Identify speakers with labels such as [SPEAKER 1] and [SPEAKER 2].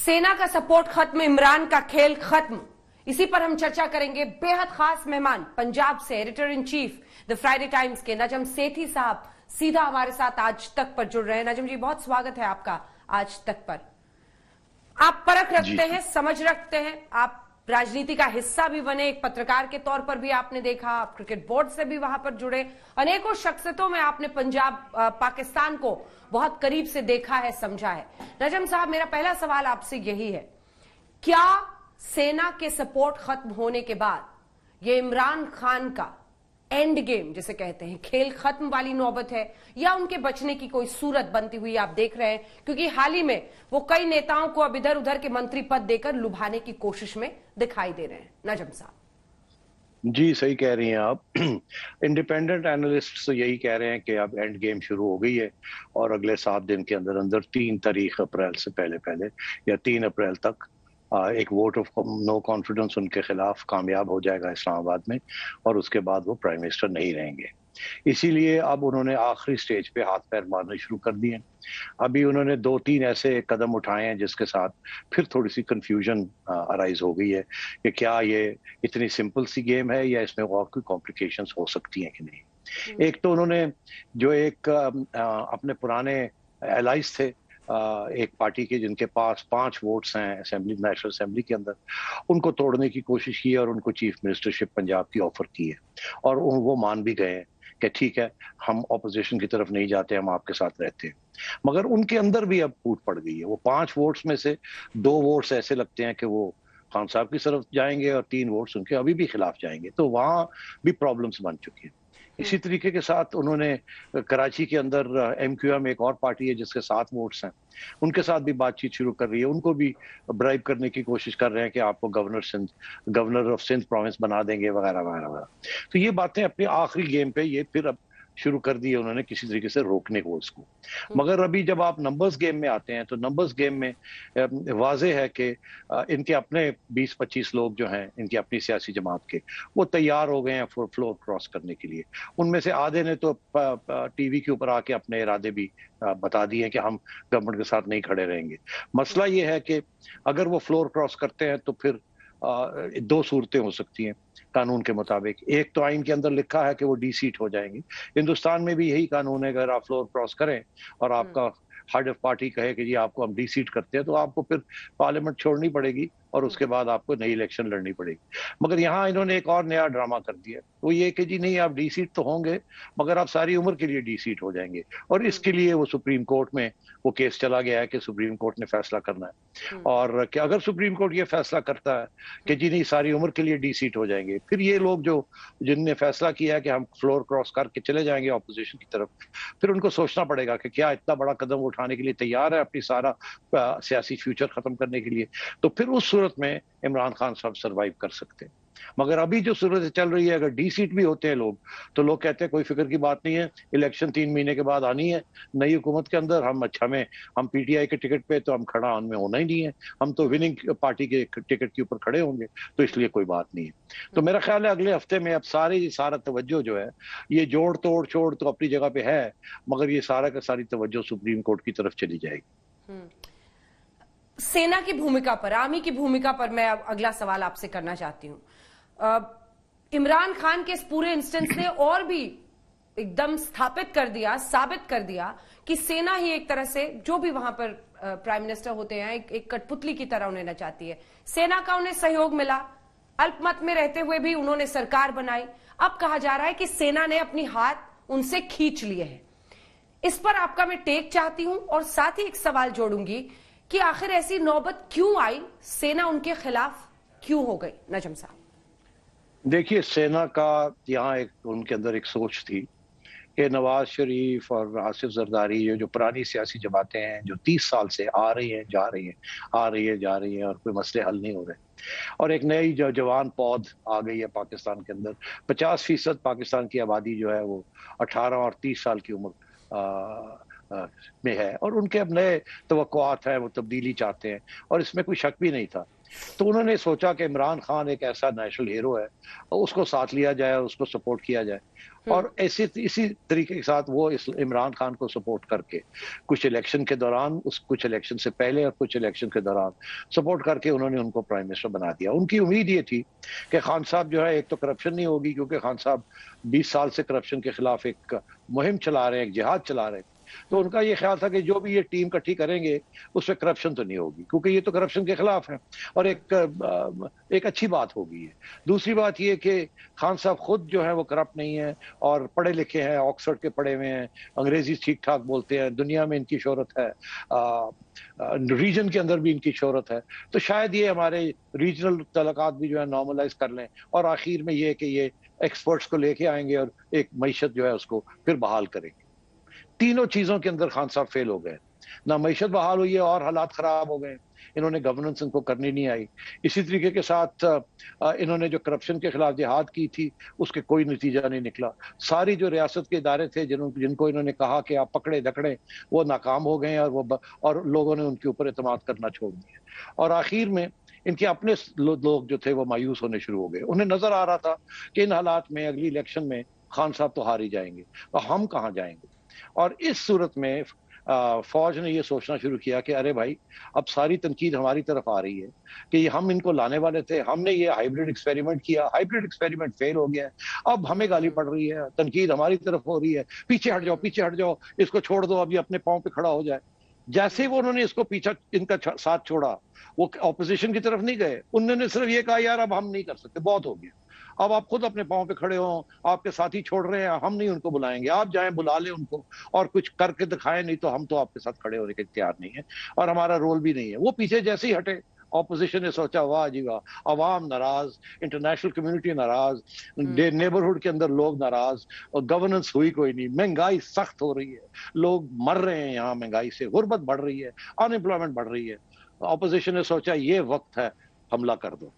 [SPEAKER 1] सेना का सपोर्ट खत्म, इमरान का खेल खत्म। इसी पर हम चर्चा करेंगे। बेहद खास मेहमान पंजाब से editor in chief the Friday times के नजम सेठी साहब सीधा हमारे साथ आज तक पर जुड़ रहे हैं। नजम जी, बहुत स्वागत है आपका आज तक पर। आप परख रखते हैं, समझ रखते हैं, आप राजनीति का हिस्सा भी बने, एक पत्रकार के तौर पर भी आपने देखा, आप क्रिकेट बोर्ड से भी वहां पर जुड़े, अनेकों शख्सियतों में आपने पंजाब पाकिस्तान को बहुत करीब से देखा है, समझा है। नजम साहब, मेरा पहला सवाल आपसे यही है, क्या सेना के सपोर्ट खत्म होने के बाद ये इमरान खान का एंड गेम जिसे कहते हैं, खेल खत्म वाली नौबत है, या उनके बचने की कोई सूरत बनती हुई आप देख रहे हैं? क्योंकि हाल ही में वो कई नेताओं को अब इधर उधर के मंत्री पद देकर लुभाने की कोशिश में दिखाई दे रहे हैं। नजम साहब
[SPEAKER 2] जी, सही कह रही हैं आप। इंडिपेंडेंट एनालिस्ट तो यही कह रहे हैं कि अब एंड गेम शुरू हो गई है और अगले 7 दिन के अंदर अंदर 3 तारीख अप्रैल से पहले या 3 अप्रैल तक एक वोट ऑफ नो कॉन्फिडेंस उनके खिलाफ कामयाब हो जाएगा इस्लामाबाद में, और उसके बाद वो प्राइम मिनिस्टर नहीं रहेंगे। इसीलिए अब उन्होंने आखिरी स्टेज पे हाथ पैर मारने शुरू कर दिए। अभी उन्होंने 2-3 ऐसे कदम उठाए हैं जिसके साथ फिर थोड़ी सी कंफ्यूजन अराइज हो गई है कि क्या ये इतनी सिंपल सी गेम है या इसमें और कोई कॉम्प्लिकेशंस हो सकती हैं कि नहीं। एक तो उन्होंने जो एक अपने पुराने एलाइज थे एक पार्टी के जिनके पास 5 वोट्स हैं असेंबली, नेशनल असेंबली के अंदर, उनको तोड़ने की कोशिश की है और उनको चीफ मिनिस्टरशिप पंजाब की ऑफर की है, और वो मान भी गए हैं कि ठीक है, हम ऑपोजिशन की तरफ नहीं जाते, हम आपके साथ रहते हैं। मगर उनके अंदर भी अब फूट पड़ गई है। वो 5 वोट्स में से 2 वोट्स ऐसे लगते हैं कि वो खान साहब की तरफ जाएंगे और 3 वोट्स उनके अभी भी खिलाफ जाएंगे, तो वहां भी प्रॉब्लम्स बन चुकी है। इसी तरीके के साथ उन्होंने कराची के अंदर MQM एक और पार्टी है जिसके 7 वोट्स हैं, उनके साथ भी बातचीत शुरू कर रही है, उनको भी ब्राइब करने की कोशिश कर रहे हैं कि आपको गवर्नर ऑफ सिंध प्रोविंस बना देंगे वगैरह वगैरह वगैरह। तो ये बातें अपने आखिरी गेम पे ये फिर अब शुरू कर दी है उन्होंने किसी तरीके से रोकने को उसको। मगर अभी जब आप नंबर्स गेम में आते हैं तो नंबर्स गेम में वाजे है कि इनके अपने 20-25 लोग जो हैं, इनकी अपनी सियासी जमात के, वो तैयार हो गए हैं फ्लोर क्रॉस करने के लिए। उनमें से आधे ने तो टीवी के ऊपर आके अपने इरादे भी बता दिए कि हम गवर्नमेंट के साथ नहीं खड़े रहेंगे। मसला ये है कि अगर वो फ्लोर क्रॉस करते हैं तो फिर 2 सूरतें हो सकती हैं कानून के मुताबिक। एक तो आइन के अंदर लिखा है कि वो डी-सीट हो जाएंगे। हिंदुस्तान में भी यही कानून है, अगर आप फ्लोर क्रॉस करें और आपका हेड ऑफ पार्टी कहे कि जी आपको हम डी-सीट करते हैं, तो आपको फिर पार्लियामेंट छोड़नी पड़ेगी और उसके बाद आपको नई इलेक्शन लड़नी पड़ेगी। मगर यहाँ इन्होंने एक और नया ड्रामा कर दिया, वो ये कि जी नहीं, आप डी-सीट तो होंगे मगर आप सारी उम्र के लिए डी-सीट हो जाएंगे, और इसके लिए वो सुप्रीम कोर्ट में वो केस चला गया है कि सुप्रीम कोर्ट ने फैसला करना है, और कि अगर सुप्रीम कोर्ट ये फैसला करता है कि जी नहीं, सारी उम्र के लिए डी-सीट हो जाएंगे, फिर ये लोग जिनने फैसला किया है कि हम फ्लोर क्रॉस करके चले जाएंगे ऑपोजिशन की तरफ, फिर उनको सोचना पड़ेगा कि क्या इतना बड़ा कदम उठाने के लिए तैयार है अपनी सारा सियासी फ्यूचर खत्म करने के लिए। तो फिर उस सूरत में इमरान खान साहब सरवाइव कर सकते हैं। मगर अभी जो सूरत चल रही है, अगर डी-सीट भी होते हैं लोग, तो लोग कहते हैं कोई फिक्र की बात नहीं है, इलेक्शन 3 महीने के बाद आनी है नई हुकूमत के अंदर, हम PTI के टिकट पे तो हम खड़ा उनमें होना ही नहीं है, हम तो विनिंग पार्टी के टिकट के ऊपर खड़े होंगे, तो इसलिए कोई बात नहीं है। तो मेरा ख्याल है अगले हफ्ते में अब सारा तवज्जो जो है, ये जोड़ तोड़ छोड़ तो अपनी जगह पे है, मगर ये सारा का सारी तवज्जो सुप्रीम कोर्ट की तरफ चली जाएगी।
[SPEAKER 1] सेना की भूमिका पर, आर्मी की भूमिका पर मैं अगला सवाल आपसे करना चाहती हूं। इमरान खान के इस पूरे इंस्टेंस ने और भी एकदम साबित कर दिया कि सेना ही एक तरह से, जो भी वहां पर प्राइम मिनिस्टर होते हैं, एक कठपुतली की तरह उन्हें नचाती है। सेना का उन्हें सहयोग मिला, अल्पमत में रहते हुए भी उन्होंने सरकार बनाई। अब कहा जा रहा है कि सेना ने अपनी हाथ उनसे खींच लिए हैं। इस पर आपका मैं टेक चाहती हूं, और साथ ही एक सवाल जोड़ूंगी कि आखिर ऐसी नौबत क्यों आई, सेना उनके खिलाफ क्यों हो गई? नजम साहब
[SPEAKER 2] देखिए, सेना का यहाँ उनके अंदर एक सोच थी कि नवाज शरीफ और आसिफ जरदारी, ये जो पुरानी सियासी जमातें हैं जो 30 साल से आ रही हैं जा रही हैं और कोई मसले हल नहीं हो रहे, और एक नई जो जवान पौध आ गई है पाकिस्तान के अंदर। 50% पाकिस्तान की आबादी जो है वो 18 और 30 साल की उम्र में है, और उनके अब नए तवक्कुआत हैं, वो तब्दीली चाहते हैं, और इसमें कोई शक भी नहीं था तो उन्होंने सोचा कि इमरान खान एक ऐसा नेशनल हीरो है, उसको साथ लिया जाए, उसको सपोर्ट किया जाए। और ऐसे इसी तरीके के साथ वो इस इमरान खान को सपोर्ट करके कुछ इलेक्शन के दौरान, कुछ इलेक्शन से पहले और कुछ इलेक्शन के दौरान सपोर्ट करके उन्होंने उनको प्राइम मिनिस्टर बना दिया। उनकी उम्मीद ये थी कि खान साहब जो है, एक तो करप्शन नहीं होगी, क्योंकि खान साहब 20 साल से करप्शन के खिलाफ एक मुहिम चला रहे हैं, एक जिहाद चला रहे हैं। तो उनका ये ख्याल था कि जो भी ये टीम इकट्ठी करेंगे उसमें करप्शन तो नहीं होगी, क्योंकि ये तो करप्शन के खिलाफ है और एक अच्छी बात होगी ये। दूसरी बात ये कि खान साहब खुद जो है वो करप्ट नहीं है और पढ़े लिखे हैं, ऑक्सफोर्ड के पढ़े हुए हैं, अंग्रेजी ठीक ठाक बोलते हैं, दुनिया में इनकी शोहरत है, रीजन के अंदर भी इनकी शोहरत है। तो शायद ये हमारे रीजनल तलकात भी जो है नॉर्मलाइज कर लें और आखिर में ये कि ये एक्सपर्ट्स को लेके आएंगे और एक मईशत जो है उसको फिर बहाल करेंगे। तीनों चीजों के अंदर खान साहब फेल हो गए। ना मईशत बहाल हुई है और हालात खराब हो गए, इन्होंने गवर्नेंस इनको करनी नहीं आई। इसी तरीके के साथ इन्होंने जो करप्शन के खिलाफ जिहाद की थी उसके कोई नतीजा नहीं निकला। सारी जो रियासत के इदारे थे जिनको इन्होंने कहा कि आप पकड़े दकड़े, वो नाकाम हो गए और लोगों ने उनके ऊपर एतमाद करना छोड़ दिया। और आखिर में इनके अपने लोग जो थे वो मायूस होने शुरू हो गए। उन्हें नजर आ रहा था कि इन हालात में अगली इलेक्शन में खान साहब तो हार ही जाएंगे और हम कहाँ जाएंगे। और इस सूरत में फौज ने ये सोचना शुरू किया कि अरे भाई, अब सारी तनकीद हमारी तरफ आ रही है कि हम इनको लाने वाले थे, हमने ये हाइब्रिड एक्सपेरिमेंट किया, हाइब्रिड एक्सपेरिमेंट फेल हो गया, अब हमें गाली पड़ रही है, तनकीद हमारी तरफ हो रही है, पीछे हट जाओ, पीछे हट जाओ, इसको छोड़ दो, अभी अपने पांव पे खड़ा हो जाए। जैसे ही वो उन्होंने इसको पीछा इनका साथ छोड़ा, वो ऑपोजिशन की तरफ नहीं गए, उन्होंने सिर्फ ये कहा यार अब हम नहीं कर सकते, बहुत हो गया, अब आप खुद अपने पांव पे खड़े हो, आपके साथी छोड़ रहे हैं, हम नहीं उनको बुलाएंगे, आप जाएं बुला लें उनको और कुछ करके दिखाएं, नहीं तो हम तो आपके साथ खड़े होने के तैयार नहीं है और हमारा रोल भी नहीं है। वो पीछे जैसे ही हटे, ऑपोजिशन ने सोचा वाह जी वाह, अवाम नाराज, इंटरनेशनल कम्युनिटी नाराज, नेबरहुड के अंदर लोग नाराज और गवर्नेंस हुई कोई नहीं, महंगाई सख्त हो रही है, लोग मर रहे हैं यहाँ महंगाई से, गुर्बत बढ़ रही है, अनएम्प्लॉयमेंट बढ़ रही है। ऑपोजिशन ने सोचा ये वक्त है, हमला कर दो।